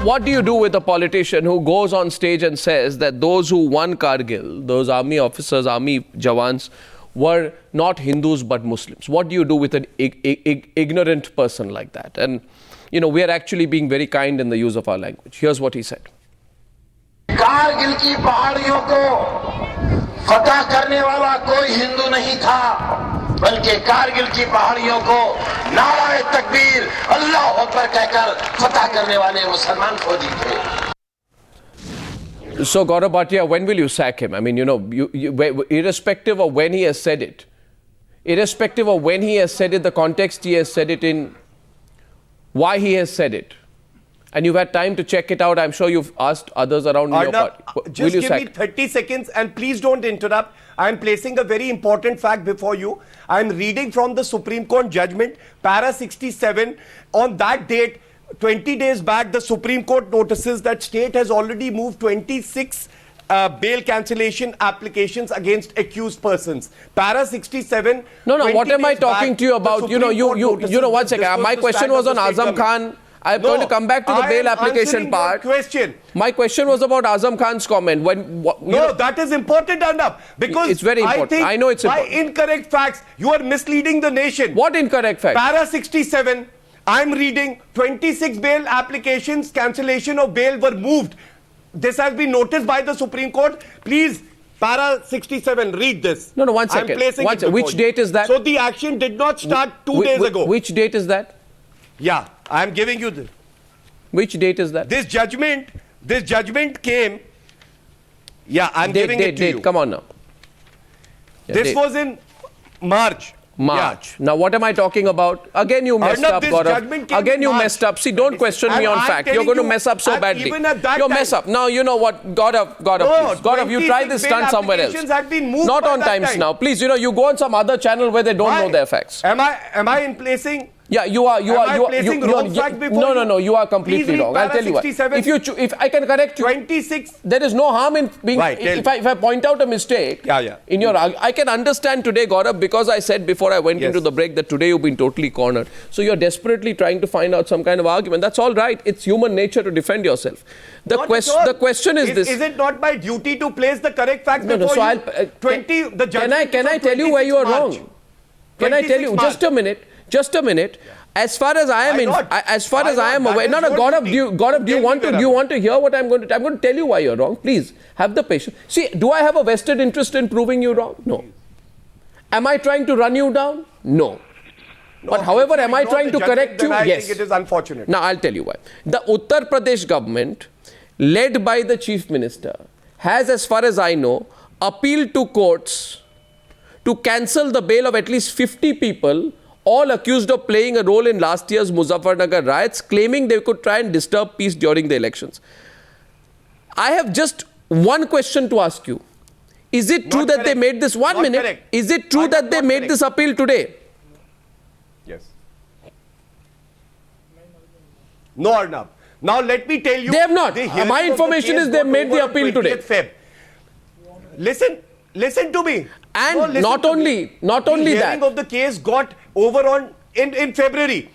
What do you do with a politician who goes on stage and says that those who won Kargil, those army officers, army jawans, were not Hindus but Muslims? What do you do with an ignorant person like that? And, you know, we are actually being very kind in the use of our language. Here's what he said. Kargil की पहाड़ियों को फतह करने वाला कोई हिंदू नहीं था, बल्कि कारगिल की पहाड़ियों को नाराए तकबीर अल्लाह अकबर कहकर फतह करने वाले मुसलमान फौजी थे. So Gaurav Bhatia, when will you sack him? I mean, you know, irrespective of when he has said it, the context he has said it in, why he has said it, and you've had time to check it out. I'm sure you've asked others around your party. Just give me 30 seconds and please don't interrupt. I'm placing a very important fact before you. I'm reading from the Supreme Court judgment, para 67. On that date, 20 days back, the Supreme Court notices that state has already moved 26 bail cancellation applications against accused persons. Para 67. No, what am I talking to you about? You know, one second. My question was on Azam Khan. I'm going to come back to the bail application part. My question was about Azam Khan's comment. That is important enough. Because it's very important. I know it's important. By incorrect facts, you are misleading the nation. What incorrect facts? Para 67, I'm reading 26 bail applications, cancellation of bail were moved. This has been noticed by the Supreme Court. Please, para 67, read this. No, one second. I'm placing it which date is that? So the action did not start 2 days ago. Which date is that? Yeah, I'm giving you this. Which date is that? This judgment came. Yeah, I'm giving it to you. Come on now. Yeah, this was in March. Yeah. Now, what am I talking about? Again, you messed up, Gaurav. Again, you messed up. See, don't question me on fact. You're going to mess up so badly. You'll mess up. Now, you know what? Gaurav, please. Gaurav, you try this stunt somewhere else. Not on Times Now. Please, you know, you go on some other channel where they don't know their facts. Am I in placing? Yeah, you are. No, you are completely wrong. I'll tell you what. If I can correct you, 26. There is no harm in being. Right, if I point out a mistake, in your, I can understand today, Gaurav, because I said before I went into the break that today you've been totally cornered. So you're desperately trying to find out some kind of argument. That's all right. It's human nature to defend yourself. The question is this: is it not my duty to place the correct facts before you? Can I tell you where you are wrong? Can I tell you? Just a minute. As far as I am aware, Gaurav, do you want to hear what I'm going to? I'm going to tell you why you're wrong. Please have the patience. See, do I have a vested interest in proving you wrong? No. Am I trying to run you down? No. But however, am I trying to correct you? Yes. I think it is unfortunate. Now I'll tell you why. The Uttar Pradesh government, led by the Chief Minister, has, as far as I know, appealed to courts to cancel the bail of at least 50 people, all accused of playing a role in last year's Muzaffarnagar riots, claiming they could try and disturb peace during the elections. I have just one question to ask you. Is it true that they made this? Is it true that they made this appeal today? Yes. No, Arnab. Now let me tell you. They have not. My information is they made the appeal today. Listen to me. And not only that. The hearing of the case got over in February.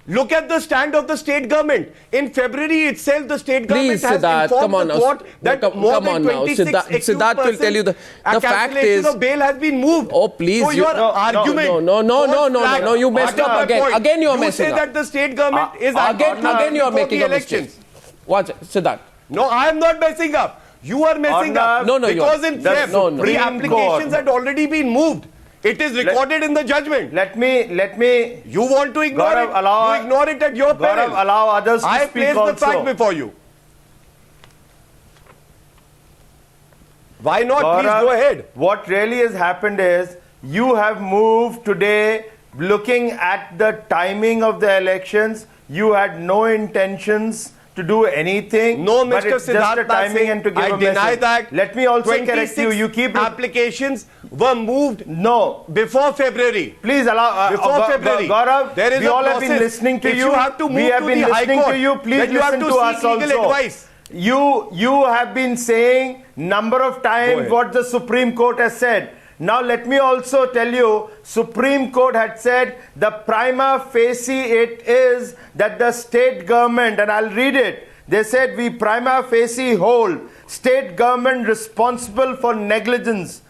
Look at the stand of the state government. In February itself, the state government has informed the court that more than 26 Siddharth will tell you the fact is of bail has been moved. Oh, please. So your argument. No, you messed up again. Again you are messing up. You say that the state government is again you are making a mistake. Watch it, Siddharth. No, I am not messing up. You are messing up. Because in Feb, the applications had already been moved. It is recorded in the judgment. Let me. You want to ignore it? You ignore it at your peril. Allow others to speak also. I placed the fact before you. Why not? Please go ahead. What really has happened is you have moved today looking at the timing of the elections. You had no intentions to do anything. No, Mr. But it's just a timing and to give I a deny message. that. Let me also correct you. You keep applications were moved. No, before February. Please allow. Before February. Gaurav, there is we all have been listening to you. You have to move we have been listening to you. Please listen to us also. Advice. You have been saying number of times what the Supreme Court has said. Now let me also tell you, Supreme Court had said the prima facie it is that the state government, and I'll read it, they said we prima facie hold state government responsible for negligence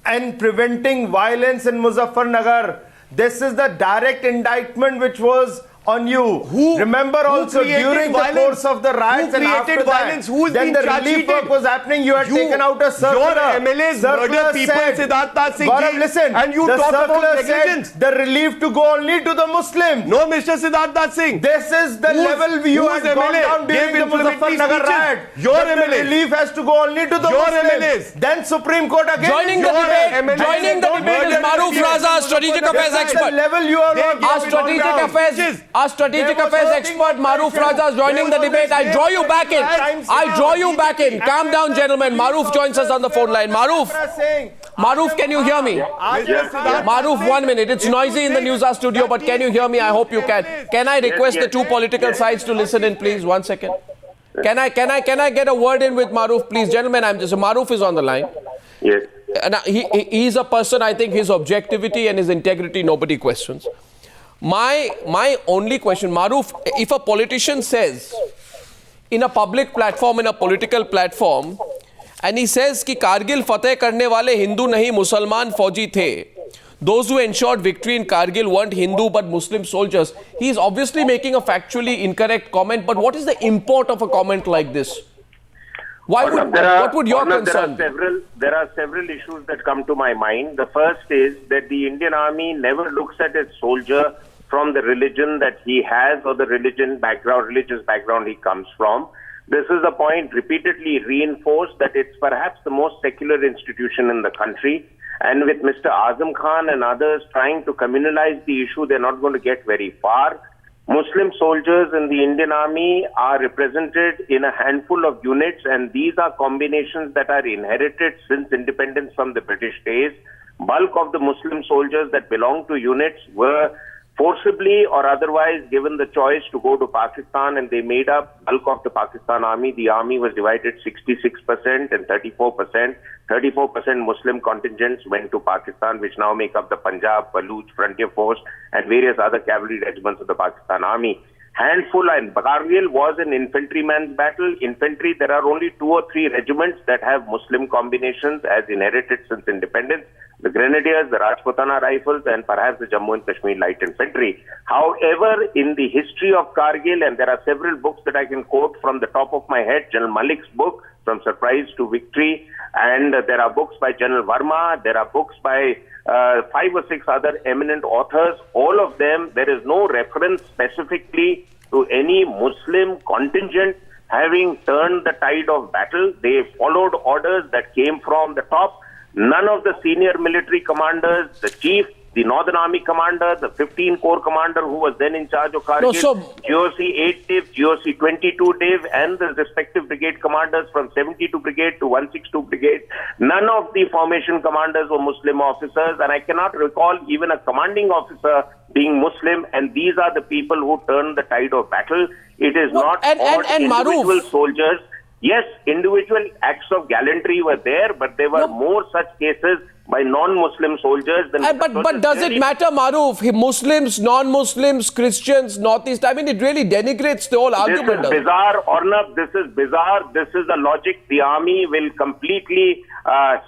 and preventing violence in Muzaffarnagar. This is the direct indictment which was on you. Remember also during the course of the riots and after violence? that, then the relief work was happening, you had taken out a circular. Your MLAs murdered people, Siddhartha Singh ji, listen, and you the talk about circular negligence. said the relief to go only to the Muslims. No, Mr. Siddhartha Singh. This is the level you had gone down during the Muzaffarnagar riot. Your The MLAs. relief has to go only to the Muslims. MLAs. Then Supreme Court again. Joining the debate is Maruf Raza, strategic affairs expert. Level you are on. Our strategic affairs expert Maruf Raza is joining the debate. I draw you back in. I draw you back in. Calm down, gentlemen. Maruf joins us on the phone line. Maruf, can you hear me? Maruf, 1 minute. It's noisy in the Newshour studio, but can you hear me? I hope you can. Can I request the two political sides to listen in, please? 1 second. Can I get a word in with Maruf, please? Gentlemen, Maruf is on the line. Yes. Now, he's a person, I think his objectivity and his integrity, nobody questions. My only question, Maruf, if a politician says in a public platform, in a political platform, and he says कि कारगिल फतेह करने वाले हिंदू नहीं मुसलमान फौजी थे, those who ensured victory in Kargil weren't Hindu but Muslim soldiers, he is obviously making a factually incorrect comment. But what is the import of a comment like this? What would your concern be? There are several issues that come to my mind. The first is that the Indian Army never looks at its soldier from the religion that he has or the religious background he comes from. This is a point repeatedly reinforced that it's perhaps the most secular institution in the country. And with Mr. Azam Khan and others trying to communalize the issue, they're not going to get very far. Muslim soldiers in the Indian Army are represented in a handful of units, and these are combinations that are inherited since independence from the British days. Bulk of the Muslim soldiers that belong to units were forcibly or otherwise given the choice to go to Pakistan, and they made up bulk of the Pakistan army. The army was divided 66% and 34%. 34% Muslim contingents went to Pakistan, which now make up the Punjab, Baluch, Frontier Force, and various other cavalry regiments of the Pakistan army. Handful, and Kargil was an infantryman's battle. Infantry, there are only 2 or 3 regiments that have Muslim combinations as inherited since independence. The Grenadiers, the Rajputana Rifles, and perhaps the Jammu and Kashmir Light Infantry. However, in the history of Kargil, and there are several books that I can quote from the top of my head, General Malik's book, From Surprise to Victory, and there are books by General Verma, there are books by 5 or 6 other eminent authors. All of them, there is no reference specifically to any Muslim contingent having turned the tide of battle. They followed orders that came from the top. None of the senior military commanders, the chief, the Northern Army commander, the 15 Corps commander who was then in charge of Kargil, GOC 8 Div, GOC 22 Div, and the respective brigade commanders from 72 Brigade to 162 Brigade, none of the formation commanders were Muslim officers, and I cannot recall even a commanding officer being Muslim, and these are the people who turned the tide of battle. It is not all individual soldiers. Yes, individual acts of gallantry were there, but there were more such cases by non-Muslim soldiers than... But does it matter, Maruf? Muslims, non-Muslims, Christians, Northeast, I mean, it really denigrates the whole argument. This is bizarre, Ornab, this is bizarre. This is a logic the army will completely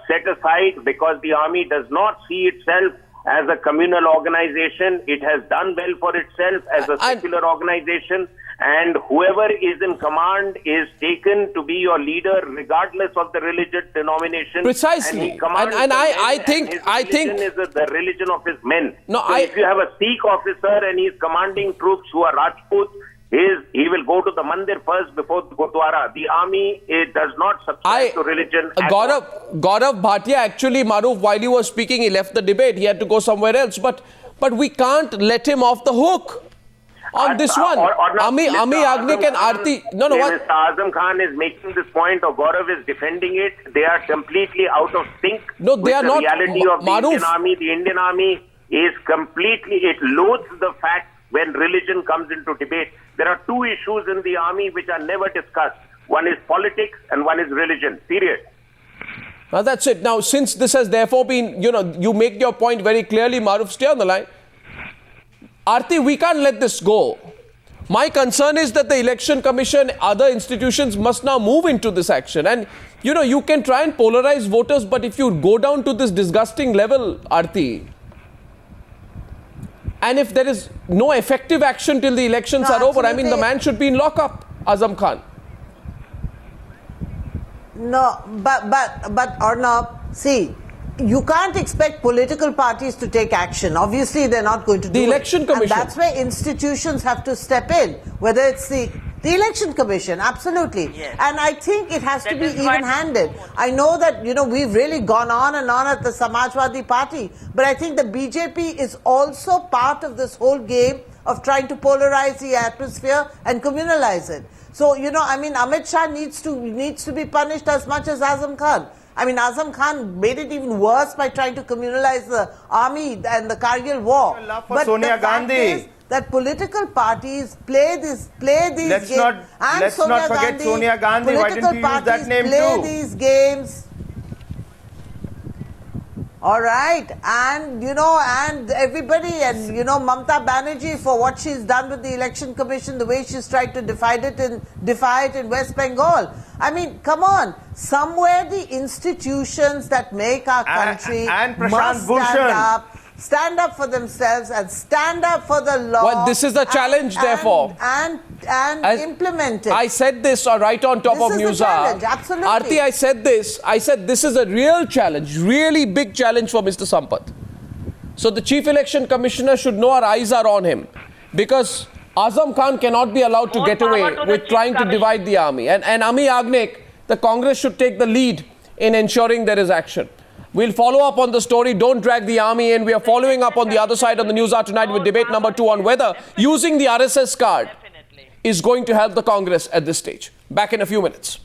set aside, because the army does not see itself as a communal organization. It has done well for itself as a secular organization. And whoever is in command is taken to be your leader regardless of the religious denomination. Precisely. And I think religion is the religion of his men. No, so if you have a Sikh officer and he is commanding troops who are Rajputs, he will go to the mandir first before the Gurdwara. The army does not subscribe to religion. Gaurav Bhatia, actually, Maruf, while he was speaking, he left the debate. He had to go somewhere else. But we can't let him off the hook on this one. Ami Agnik and Aarti. Mr. Azam Khan is making this point, or Gaurav is defending it. They are completely out of sync with the reality of the Indian Army. The Indian Army is completely, it loathes the fact when religion comes into debate. There are 2 issues in the army which are never discussed. One is politics and one is religion. Period. Now that's it. Now, since this has therefore been, you make your point very clearly, Maruf, stay on the line. Aarti, we can't let this go. My concern is that the Election Commission, other institutions must now move into this action. And, you can try and polarize voters, but if you go down to this disgusting level, Aarti, and if there is no effective action till the elections are over, I mean, the man should be in lockup, Azam Khan. No, but Arnab, see, you can't expect political parties to take action. Obviously, they're not going to do it. The Election Commission. And that's where institutions have to step in, whether it's the Election Commission, absolutely. Yes. And I think it has to be even-handed. I know that, we've really gone on and on at the Samajwadi Party, but I think the BJP is also part of this whole game of trying to polarize the atmosphere and communalize it. So, Amit Shah needs to be punished as much as Azam Khan. I mean, Azam Khan made it even worse by trying to communalize the army and the Kargil war. But Sonia Gandhi is that political parties play these games. Let's not forget Sonia Gandhi. Why didn't you use that name play these games. All right, and and everybody, and Mamata Banerjee for what she's done with the Election Commission, the way she's tried to defy it in West Bengal. I mean, come on, somewhere the institutions that make our country and must stand up for themselves and stand up for the law. Well, this is the challenge, therefore. And implement it. I said this right on top of This is the Newshour. challenge, absolutely. Aarti, I said this is a real challenge, really big challenge for Mr. Sampath. So the Chief Election Commissioner should know our eyes are on him, because Azam Khan cannot be allowed to get away with trying to divide the army. And Ami Agnek, the Congress should take the lead in ensuring there is action. We'll follow up on the story. Don't drag the army in. We are following up on the other side on the Newshour tonight with debate number 2 on whether using the RSS card is going to help the Congress at this stage. Back in a few minutes.